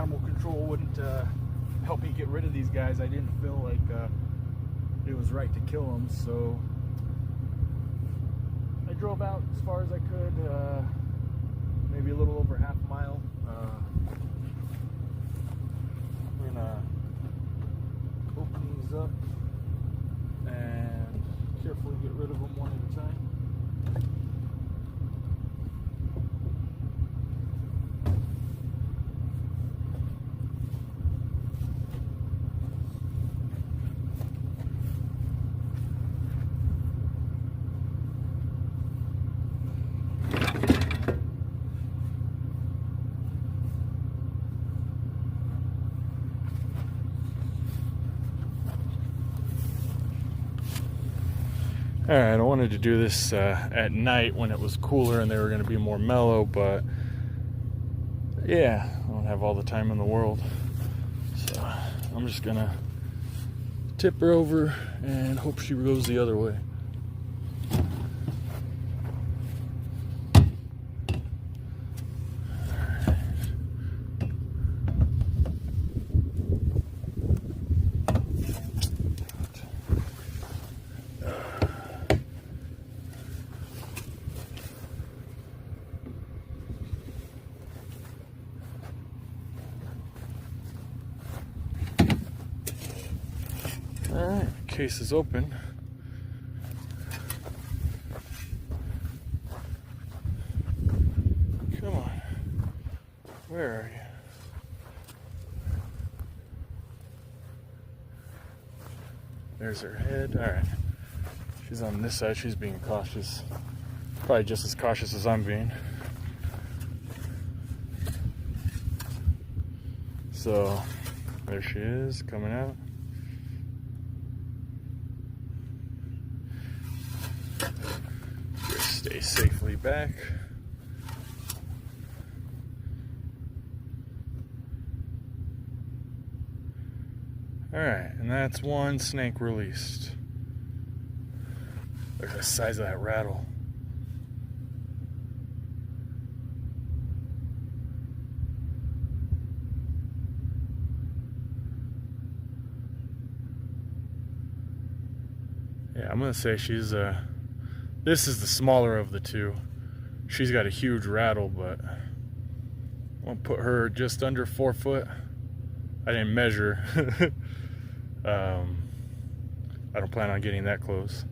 animal control wouldn't help me get rid of these guys, I didn't feel like it was right to kill them. So I drove out as far as I could, maybe a little over half a mile. We're gonna open these up and carefully get rid of them one at a time. Alright, I wanted to do this at night when it was cooler and they were going to be more mellow, but yeah, I don't have all the time in the world. So I'm just going to tip her over and hope she goes the other way. Alright, case is open. Come on. Where are you? There's her head. Alright. She's on this side. She's being cautious. Probably just as cautious as I'm being. So, there she is, coming out. Stay safely back. Alright, and that's one snake released. Look at the size of that rattle. Yeah, I'm gonna say she's this is the smaller of the two. She's got a huge rattle, but I'm gonna put her just under 4 foot. I didn't measure. I don't plan on getting that close.